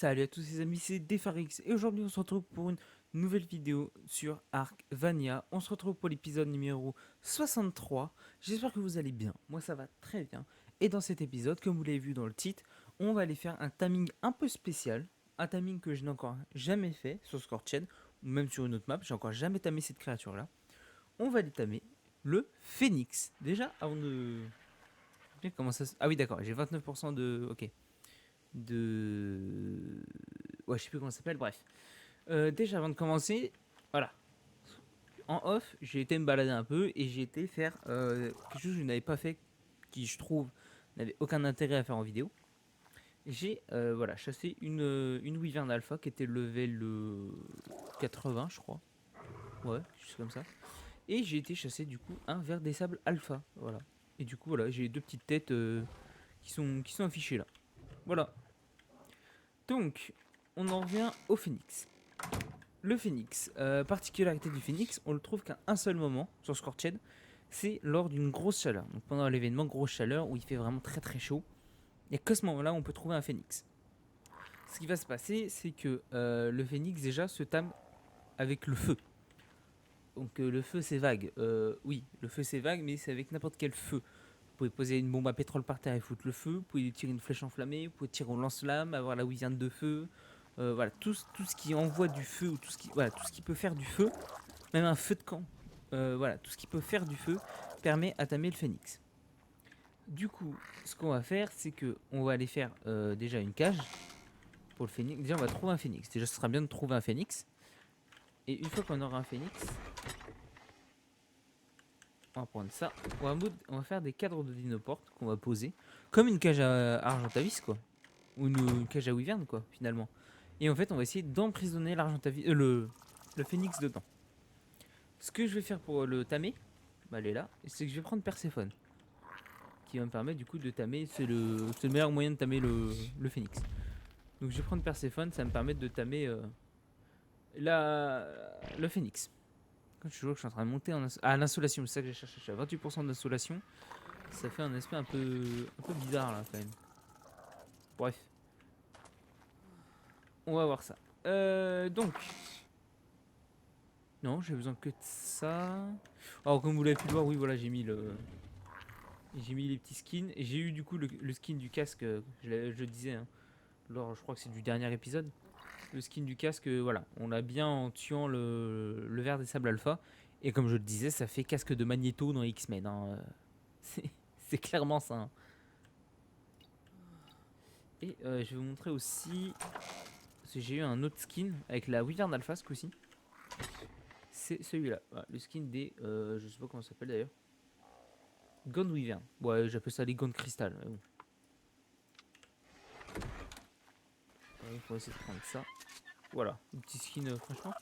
Salut à tous les amis, c'est Defarix et aujourd'hui on se retrouve pour une nouvelle vidéo sur Ark Vania. On se retrouve pour l'épisode numéro 63. J'espère que vous allez bien, moi ça va très bien. Et dans cet épisode, comme vous l'avez vu dans le titre, on va aller faire un timing un peu spécial. Un timing que je n'ai encore jamais fait sur Scorched ou même sur une autre map. J'ai encore jamais tamé cette créature là. On va aller tamer le Phoenix. Déjà avant de... Comment ça... Ah oui d'accord, j'ai 29% de... Ok. De... Ouais, je sais plus comment ça s'appelle, bref. Déjà, avant de commencer, voilà. En off, j'ai été me balader un peu et j'ai été faire quelque chose que je n'avais pas fait, qui je trouve n'avait aucun intérêt à faire en vidéo. J'ai voilà, chassé une Wyvern Alpha qui était level 80, je crois. Ouais, juste comme ça. Et j'ai été chasser du coup un ver des sables Alpha. Voilà. Et du coup, voilà, j'ai deux petites têtes qui sont affichées là. Voilà. Donc, on en revient au Phoenix. Le Phoenix, particularité du Phoenix, on le trouve qu'à un seul moment sur Scorched, c'est lors d'une grosse chaleur. Donc pendant l'événement grosse chaleur où il fait vraiment très très chaud, il n'y a que ce moment-là où on peut trouver un Phoenix. Ce qui va se passer, c'est que le Phoenix déjà se tame avec le feu. Donc le feu c'est vague. Oui, le feu c'est vague, mais c'est avec n'importe quel feu. Vous pouvez poser une bombe à pétrole par terre et foutre le feu. Vous pouvez tirer une flèche enflammée. Vous pouvez tirer au lance-flamme, avoir la Wyvern de feu. Voilà, tout ce qui envoie du feu ou tout ce qui peut faire du feu, même un feu de camp. Voilà, tout ce qui peut faire du feu permet à tamer le phénix. Du coup, ce qu'on va faire, c'est que on va aller faire déjà une cage pour le phénix. Déjà, on va trouver un phénix. Déjà, ce sera bien de trouver un phénix. Et une fois qu'on aura un phénix, on va prendre ça. On va faire des cadres de dinoporte qu'on va poser comme une cage à Argentavis, quoi, ou une cage à Wyvern, quoi, finalement. Et en fait, on va essayer d'emprisonner l'Argentavis, le phénix dedans. Ce que je vais faire pour le tamer, bah, elle est là, c'est que je vais prendre Perséphone, qui va me permettre du coup de tamer. C'est le meilleur moyen de tamer le phénix. Donc je vais prendre Perséphone, ça va me permettre de tamer le phénix. Quand je vois que je suis en train de monter l'insolation, c'est ça que j'ai cherché. Je suis à 28% d'insolation. Ça fait un aspect un peu bizarre là quand même. Bref, on va voir ça. Donc, non, j'ai besoin que de ça. Alors comme vous l'avez pu le voir, oui voilà, j'ai mis les petits skins et j'ai eu du coup le skin du casque, je le disais, hein, lors, je crois que c'est du dernier épisode. Le skin du casque, voilà, on l'a bien en tuant le ver des sables alpha. Et comme je le disais, ça fait casque de Magneto dans X-Men, hein. C'est clairement ça, hein. Et je vais vous montrer aussi, parce que j'ai eu un autre skin avec la Wyvern Alpha ce coup-ci. C'est celui-là, voilà, le skin des, je sais pas comment ça s'appelle d'ailleurs. Gone Wyvern. Ouais, j'appelle ça les gants de cristal. Mais bon. Ouais, on va essayer de prendre ça. Voilà, le petit skin, franchement,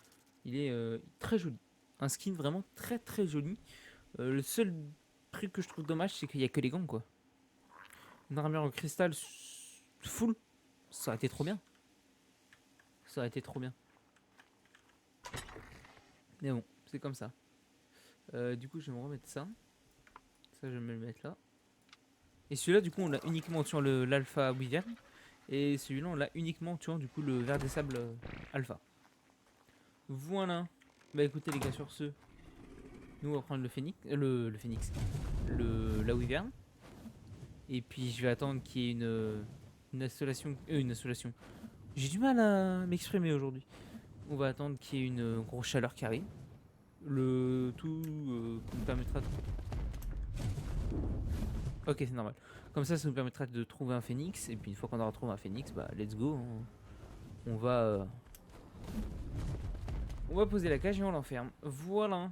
il est très joli. Un skin vraiment très très joli. Le seul truc que je trouve dommage, c'est qu'il n'y a que les gants, quoi. Une armure en cristal full, ça aurait été trop bien. Ça aurait été trop bien. Mais bon, c'est comme ça. Du coup, je vais me remettre ça. Ça, je vais me le mettre là. Et celui-là, du coup, on l'a uniquement en tuant l'alpha Wyvern. Et celui-là, on l'a uniquement en tuant, du coup, le ver des sables alpha. Voilà. Bah écoutez, les gars, sur ce, nous, on va prendre le phénix. Le phénix. La Wyvern. Et puis, je vais attendre qu'il y ait une installation. Une installation. J'ai du mal à m'exprimer aujourd'hui. On va attendre qu'il y ait une grosse chaleur qui arrive. Le tout nous permettra de... Ok, c'est normal. Comme ça nous permettra de trouver un phénix. Et puis une fois qu'on aura trouvé un phénix, bah let's go, hein. On va, on va poser la cage et on l'enferme. Voilà.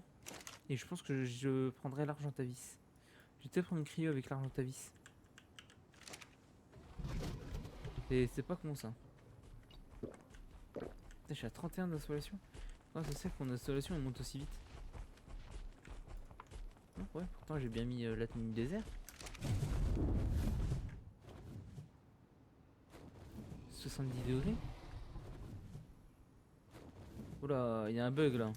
Et je pense que je prendrai l'Argentavis. Je vais peut-être prendre une cryo avec l'Argentavis. C'est pas con ça. Putain, je suis à 31 d'installation. Comment ça se fait que mon installation elle monte aussi vite? Non, ouais, pourtant j'ai bien mis la tenue désert. 70 degrés. Oula, il y a un bug là.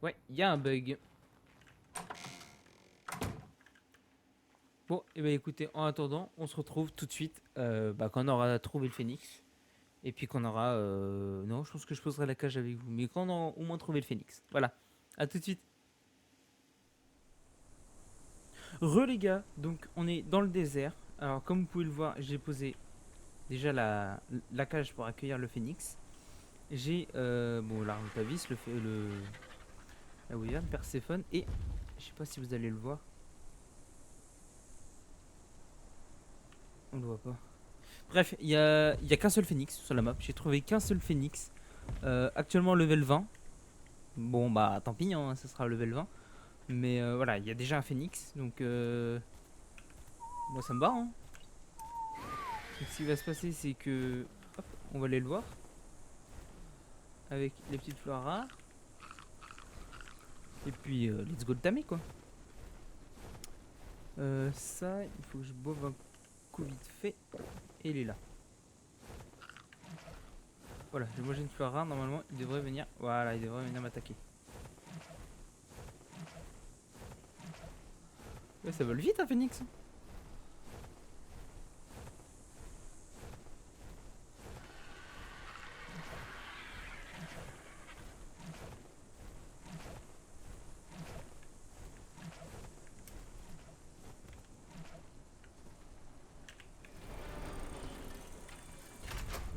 Ouais, il y a un bug. Bon, et ben écoutez, en attendant, on se retrouve tout de suite quand on aura trouvé le phénix. Et puis qu'on aura... Non, je pense que je poserai la cage avec vous. Mais quand on aura au moins trouvé le phénix. Voilà. À tout de suite. Les gars, donc on est dans le désert. Alors comme vous pouvez le voir, j'ai posé déjà la cage pour accueillir le phénix. J'ai l'arbre de Pavis, la Wyvern, Perséphone et je sais pas si vous allez le voir. On le voit pas. Bref, il y a qu'un seul phénix sur la map. J'ai trouvé qu'un seul phénix. Actuellement level 20. Bon bah tant pis, hein, ça sera level 20. Mais voilà, il y a déjà un phénix. Donc moi ça me va. Hein. Donc, ce qui va se passer, c'est que hop, on va aller le voir avec les petites fleurs rares. Et puis let's go le tamer quoi. Ça, il faut que je boive un coup vite fait. Et il est là. Voilà, j'ai mangé une fleur rare. Normalement, il devrait venir. Voilà, il devrait venir m'attaquer. Ouais, ça vole vite, un phénix.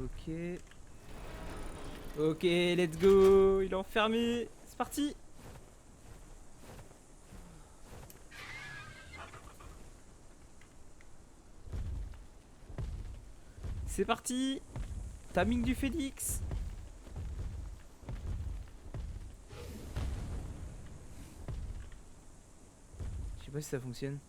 Ok. Ok, let's go. Il est enfermé. C'est parti. C'est parti. Timing du phénix. Je sais pas si ça fonctionne.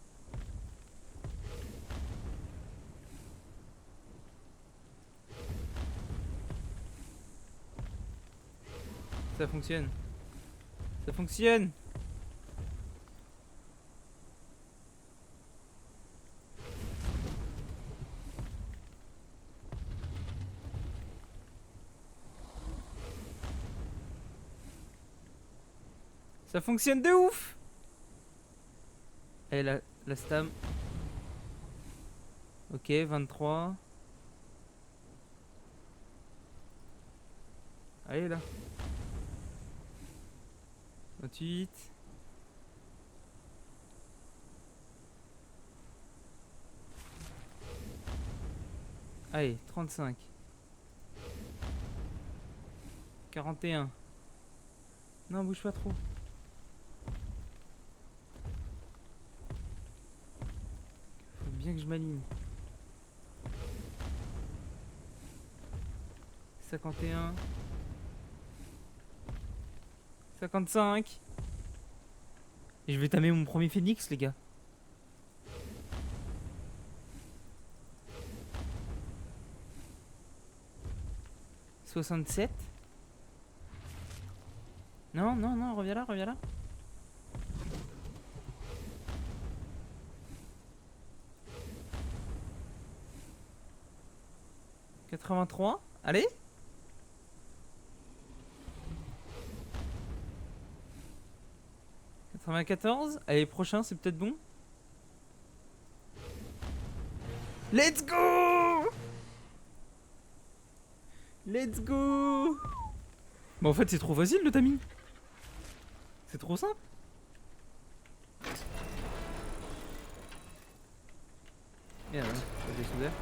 Ça fonctionne. Ça fonctionne. Ça fonctionne de ouf. Et la stam. Ok, 23. Allez là. 28. Allez, 35. 41. Non, bouge pas trop. Faut bien que je m'aligne. 51. 55. Et je vais tamer mon premier phénix, les gars. 67. Non, non, non, reviens là, reviens là. 83. Allez. 94. Allez, prochain, c'est peut-être bon. Let's go. Let's go. Bah en fait c'est trop facile le timing. C'est trop simple. Merde, j'ai soudain.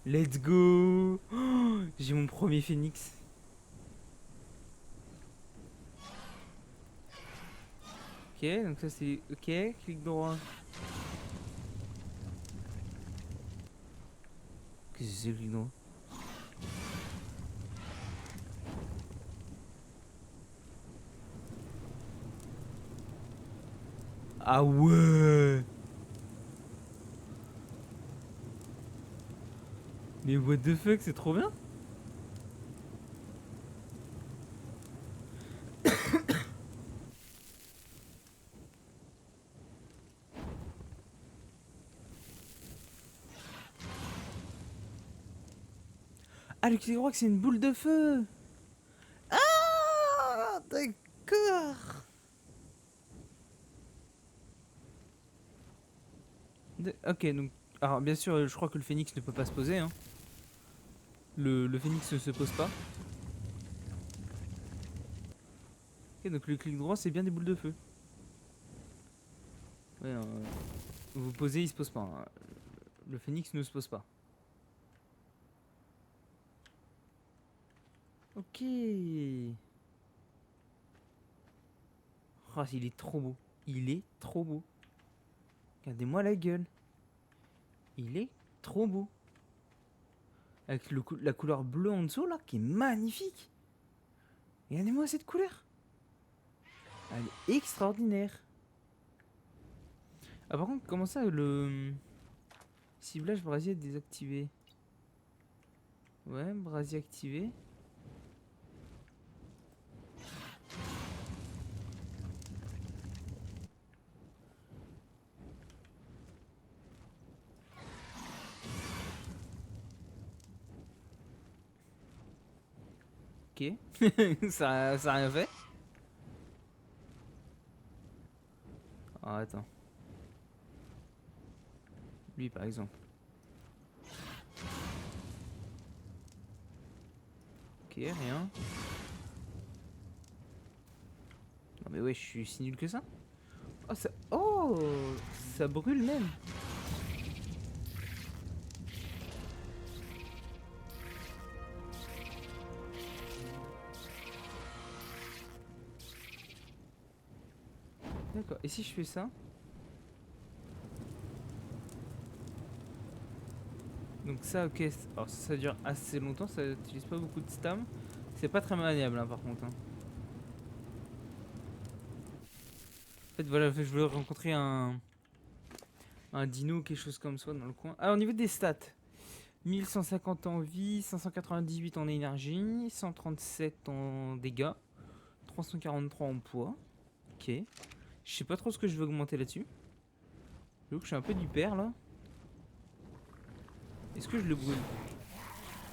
Let's go. Oh, j'ai mon premier phénix. Ok, donc ça c'est ok, clic droit. Qu'est-ce que c'est clic droit? Ah ouais. Mais what the fuck, c'est trop bien. Ah le clic droit c'est une boule de feu. Ah d'accord. Ok, donc... Alors, bien sûr, je crois que le phénix ne peut pas se poser, hein. Le phénix ne se pose pas. Ok, donc le clic droit, c'est bien des boules de feu. Ouais, vous posez, il se pose pas, hein. Le phénix ne se pose pas. Ok. Oh, il est trop beau. Il est trop beau. Regardez-moi la gueule. Il est trop beau. Avec la couleur bleue en dessous, là, qui est magnifique. Regardez-moi cette couleur. Elle est extraordinaire. Ah, par contre, comment ça, le ciblage brasier désactivé? Ouais, brasier activé. Ok. Ça a rien fait. Ah, attends. Lui, par exemple. Ok, rien. Non, mais ouais, je suis si nul que ça. Oh, ça... Oh, ça brûle même. D'accord. Et si je fais ça? Donc ça, ok. Alors ça dure assez longtemps. Ça utilise pas beaucoup de stam. C'est pas très maniable, hein, par contre, hein. En fait, voilà, je voulais rencontrer un dino ou quelque chose comme ça dans le coin. Ah, au niveau des stats. 1150 en vie, 598 en énergie, 137 en dégâts, 343 en poids. Ok. Je sais pas trop ce que je veux augmenter là-dessus. J'avoue que je suis un peu du père là. Est-ce que je le brûle?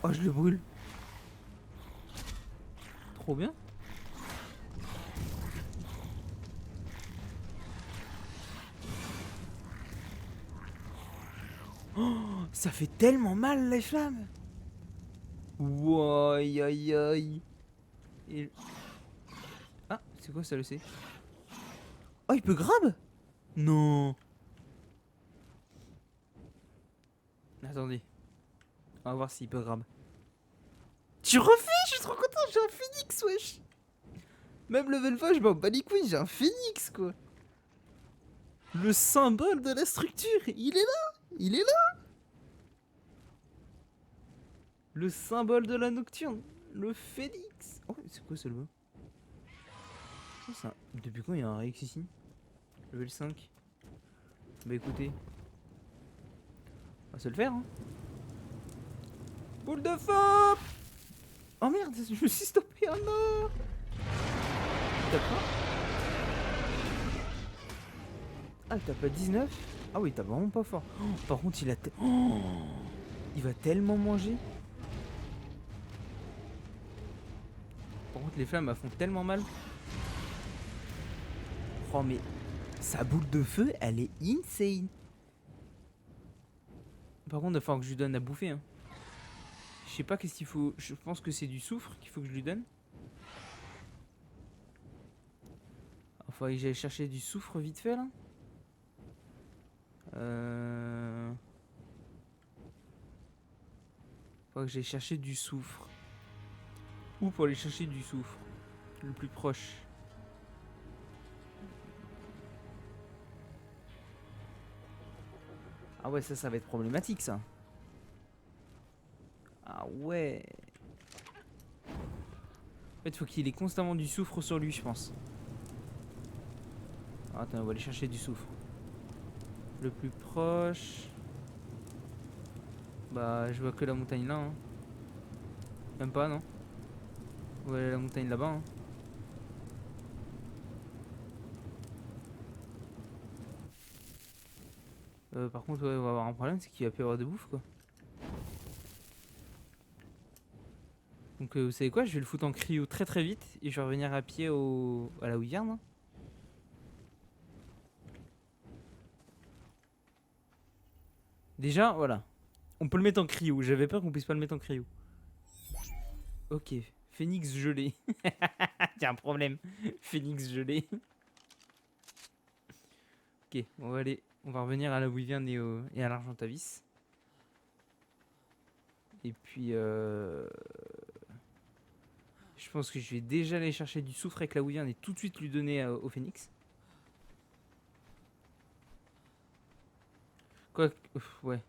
Oh, je le brûle. Trop bien. Ça fait tellement mal les flammes. Ouah, aïe aïe aïe. Et... Ah, c'est quoi ça le C? Oh, il peut grab? Non. Attendez. On va voir s'il peut grab. Tu refais? Je suis trop content, j'ai un phoenix, wesh. Même level 20, je m'en bats les couilles, j'ai un phoenix, quoi. Le symbole de la structure, il est là. Il est là. Le symbole de la nocturne. Le phénix. Oh, c'est quoi ce là? Oh, depuis quand il y a un Rex ici? Level 5. Bah écoutez, on va se le faire, hein. Boule de feu. Oh merde, je me suis stoppé, oh non. D'accord. Ah, t'as pas 19? Ah oui, t'as vraiment pas fort. Oh, par contre, oh, il va tellement manger. Par contre, les flammes elles font tellement mal. Oh, mais sa boule de feu, elle est insane. Par contre, il va falloir que je lui donne à bouffer, hein. Je sais pas qu'est-ce qu'il faut. Je pense que c'est du soufre qu'il faut que je lui donne. Il faudrait que j'aille chercher du soufre vite fait là. Faudrait que j'aille chercher du soufre. Où pour aller chercher du soufre? Le plus proche. Ah ouais, ça va être problématique ça. Ah ouais. En fait, faut qu'il ait constamment du soufre sur lui, je pense. Ah, attends, on va aller chercher du soufre. Le plus proche. Bah, je vois que la montagne là, hein. Même pas, non? Ouais, la montagne là-bas, hein. Par contre, ouais, on va avoir un problème, c'est qu'il va plus y avoir de bouffe, quoi. Donc, vous savez quoi? Je vais le foutre en cryo très très vite et je vais revenir à pied à la Wyvern, hein. Déjà, voilà. On peut le mettre en cryo. J'avais peur qu'on puisse pas le mettre en cryo. Ok. Phénix gelé. Y'a un problème. Phénix gelé. Ok, on va aller. On va revenir à la Wyvern et à l'Argentavis. Et puis, je pense que je vais déjà aller chercher du soufre avec la Wyvern et tout de suite lui donner au Phénix. Quoi ouais.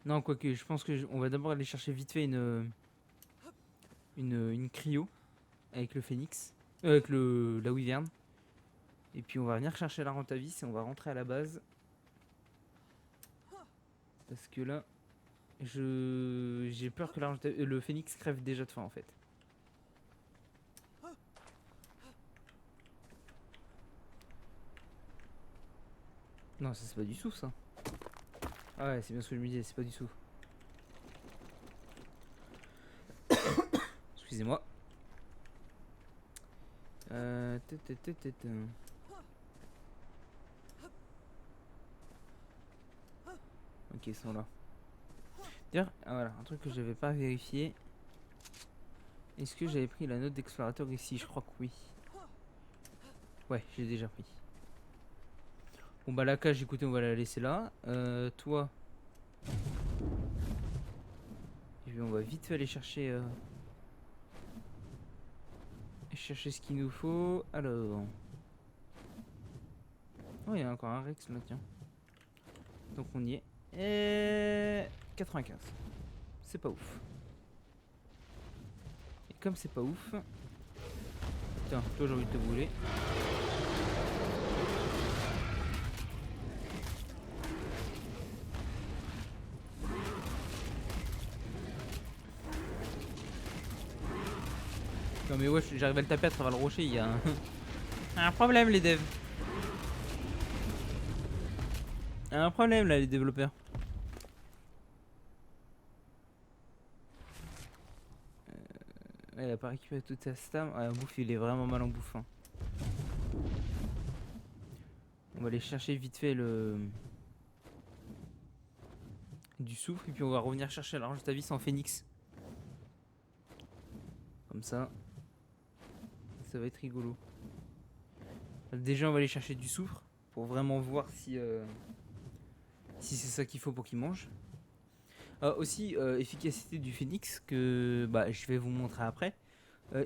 Non, quoique, je pense que on va d'abord aller chercher vite fait une cryo avec le Phénix. Avec la Wyvern. Et puis on va venir chercher la Rentavis et on va rentrer à la base. Parce que là, j'ai peur que le Phénix crève déjà de faim en fait. Non, ça c'est pas du soufre ça. Ah ouais, c'est bien ce que je me disais, c'est pas du soufre. Excusez-moi. Ok, ils sont là. D'ailleurs, voilà, un truc que j'avais pas vérifié. Est-ce que j'avais pris la note d'explorateur ici? Je crois que oui. Ouais, j'ai déjà pris. Bon bah la cage, écoutez, on va la laisser là. Toi. Et puis on va vite fait aller chercher ce qu'il nous faut. Alors. Oh, il y a encore un Rex là, tiens. Donc on y est. Et 95. C'est pas ouf. Et comme c'est pas ouf. Putain, toi j'ai envie de te brûler. Non mais ouais, j'arrive à le taper à travers le rocher, il y a un problème les devs. Un problème là les développeurs. Ouais, il a pas récupéré toute sa stam. Ouais, en bouffe, il est vraiment mal en bouffe. Hein. On va aller chercher vite fait du soufre et puis on va revenir chercher l'argent de ta vie en phénix. Comme ça. Ça va être rigolo. Déjà on va aller chercher du soufre pour vraiment voir si c'est ça qu'il faut pour qu'il mange. Aussi efficacité du phénix que bah, je vais vous montrer après.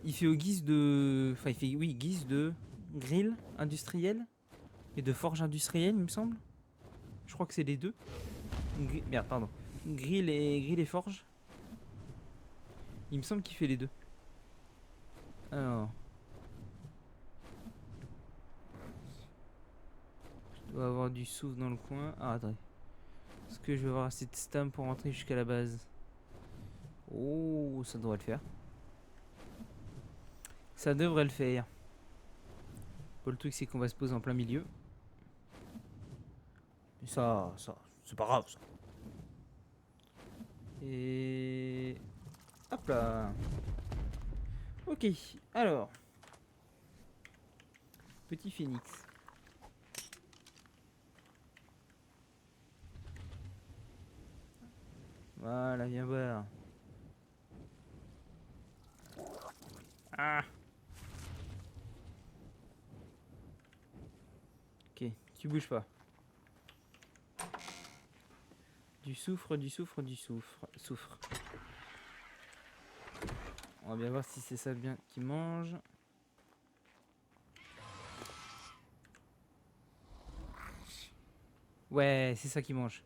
Il fait au guise de... Enfin il fait oui guise de grill industriel et de forge industrielle il me semble. Je crois que c'est les deux. Merde pardon. Grill et forge. Il me semble qu'il fait les deux. Alors. Je dois avoir du soufre dans le coin. Ah attendez. Est-ce que je vais avoir assez de stam pour rentrer jusqu'à la base? Oh, ça devrait le faire. Ça devrait le faire. Bon, le truc c'est qu'on va se poser en plein milieu. Mais ça, c'est pas grave ça. Et... Hop là. Ok, alors. Petit phénix. Voilà, viens voir. Ah. Ok, tu bouges pas. Du soufre, du soufre, du soufre. Soufre. On va bien voir si c'est ça bien qu'il mange. Ouais, c'est ça qu'il mange.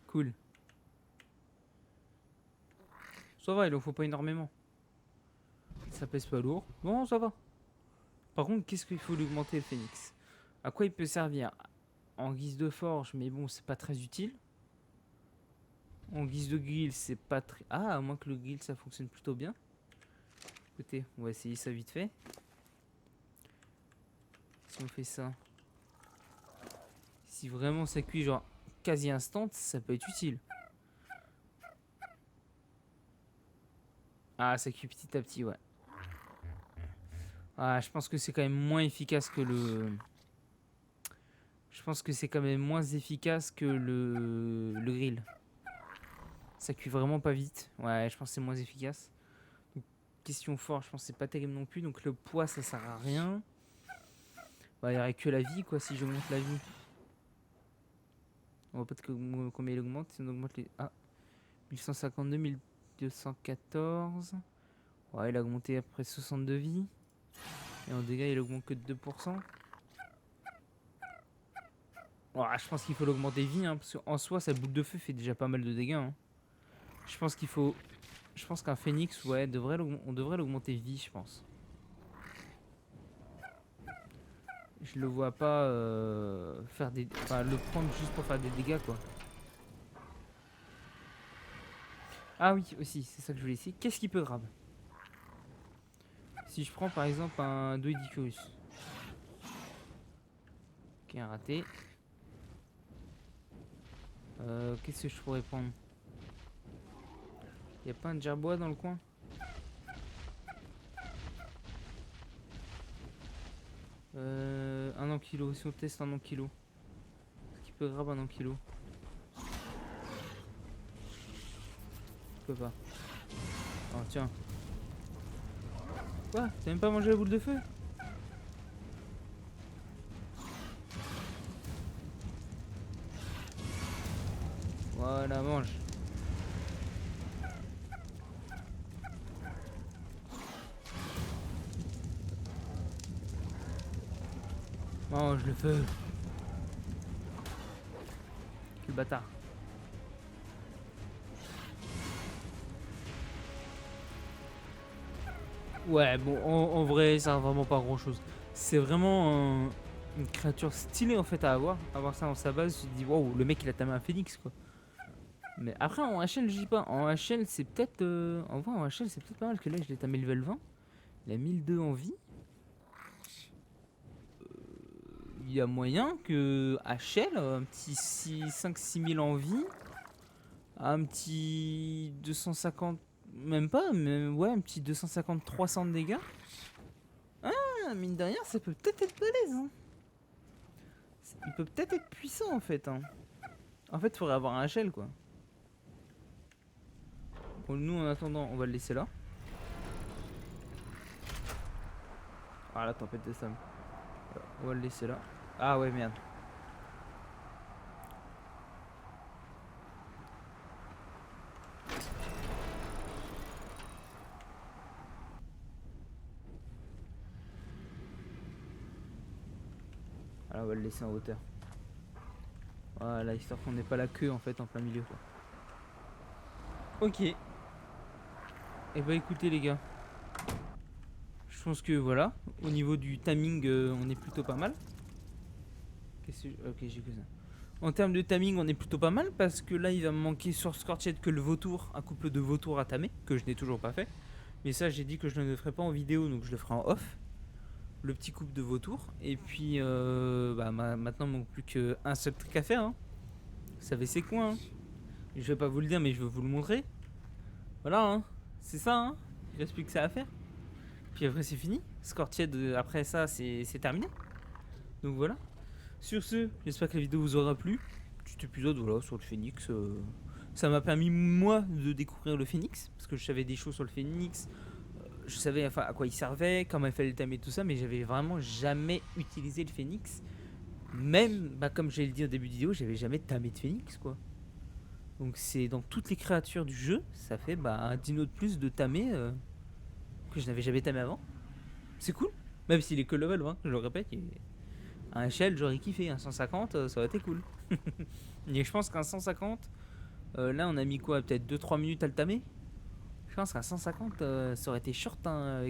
Cool. Ça va, il en faut pas énormément. Ça pèse pas lourd. Bon, ça va. Par contre, qu'est-ce qu'il faut l'augmenter le phénix? À quoi il peut servir? En guise de forge, mais bon, c'est pas très utile. En guise de grill, c'est pas très... Ah, à moins que le grill, ça fonctionne plutôt bien. Écoutez, on va essayer ça vite fait. Si on fait ça... Si vraiment ça cuit genre quasi instant, ça peut être utile. Ah, ça cuit petit à petit, ouais. Ah, je pense que c'est quand même moins efficace que le... Je pense que c'est quand même moins efficace que le grill. Ça cuit vraiment pas vite. Ouais, je pense que c'est moins efficace. Donc, question fort, je pense que c'est pas terrible non plus. Donc le poids, ça sert à rien. Bah, il y aurait que la vie, quoi, si j'augmente la vie. On voit pas combien il augmente. Si on augmente les... Ah, 1152, 1214. Ouais, il a augmenté après 62 vies. Et en dégâts, il augmente que de 2%. Ouais, je pense qu'il faut l'augmenter vie, hein, parce qu'en soi, sa boule de feu fait déjà pas mal de dégâts. Hein. Je pense qu'il faut... Je pense qu'un phénix, ouais, on devrait l'augmenter vie, je pense. Je le vois pas faire des... Enfin, le prendre juste pour faire des dégâts, quoi. Ah oui, aussi, c'est ça que je voulais essayer. Qu'est-ce qui peut grab? Si je prends par exemple un Doedicurus. Ok, un raté. Qu'est-ce que je pourrais prendre? Y'a pas un gerbois dans le coin? Un ankilo, si on teste un ankilo. Est-ce qu'il peut grab un ankilo? Je peux pas. Oh tiens. Quoi? T'as même pas mangé la boule de feu? Voilà, mange. Mange le feu. Quel bâtard. Ouais, bon, en vrai, ça a vraiment pas grand chose. C'est vraiment une créature stylée en fait à avoir. Avoir ça dans sa base, tu te dis waouh, le mec il a tamé un phénix quoi. Mais après en HL, je dis pas. En HL, c'est peut-être. En vrai, en HL, c'est peut-être pas mal parce que là, je l'ai tamé level 20. Il a 1002 en vie. Il y a moyen que HL, un petit 5-6 000 en vie, un petit 250, même pas, mais ouais, un petit 250-300 de dégâts. Ah, mine de rien, ça peut peut-être être balèze. Hein. Il peut peut-être être puissant en fait. Hein. En fait, il faudrait avoir un HL quoi. Bon, nous en attendant, on va le laisser là. Ah, la tempête de Sam. On va le laisser là. Ah ouais, merde. Alors, on va le laisser en hauteur. Voilà, histoire qu'on n'ait pas la queue en fait en plein milieu quoi. Ok. Et bah écoutez les gars. Je pense que voilà. Au niveau du timing, on est plutôt pas mal. Ok, j'ai que ça. En termes de timing, on est plutôt pas mal parce que là, il va me manquer sur Scorched que le vautour, un couple de vautours à tamer, que je n'ai toujours pas fait. Mais ça, j'ai dit que je ne le ferai pas en vidéo, donc je le ferai en off. Le petit couple de vautours. Et puis, maintenant, il ne manque plus qu'un seul truc à faire. Hein. Vous savez, c'est quoi hein. Je vais pas vous le dire, mais je vais vous le montrer. Voilà, hein. C'est ça. Hein. Il reste plus que ça à faire. Puis après, c'est fini. Scorched, après ça, c'est terminé. Donc voilà. Sur ce, j'espère que la vidéo vous aura plu. Petit épisode voilà, sur le phénix. Ça m'a permis moi de découvrir le phénix. Parce que je savais des choses sur le phénix. Je savais enfin, à quoi il servait, comment il fallait le tamer, tout ça. Mais j'avais vraiment jamais utilisé le phénix. Même, comme j'ai le dit au début de vidéo, j'avais jamais tamé de phénix quoi. Donc c'est dans toutes les créatures du jeu. Ça fait un dino de plus de tamer que je n'avais jamais tamé avant. C'est cool. Même s'il est que level 20, je le répète. Un HL, j'aurais kiffé. Un 150, ça aurait été cool. Et je pense qu'un 150, là, on a mis quoi? Peut-être 2-3 minutes à le tamer. Je pense qu'un 150, ça aurait été short hein,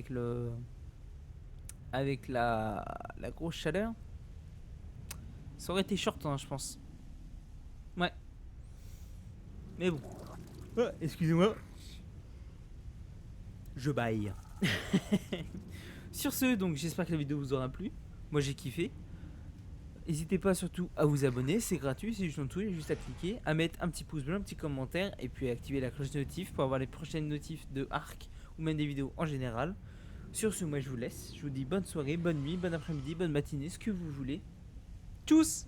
avec la grosse chaleur. Ça aurait été short, hein, je pense. Ouais. Mais bon. Ouais, excusez-moi. Je baille. Sur ce, donc, j'espère que la vidéo vous aura plu. Moi, j'ai kiffé. N'hésitez pas surtout à vous abonner, c'est gratuit, c'est juste en dessous, il y a juste à cliquer, à mettre un petit pouce bleu, un petit commentaire et puis à activer la cloche de notif pour avoir les prochaines notifs de Arc ou même des vidéos en général. Sur ce, moi je vous laisse, je vous dis bonne soirée, bonne nuit, bon après-midi, bonne matinée, ce que vous voulez. Tchuss!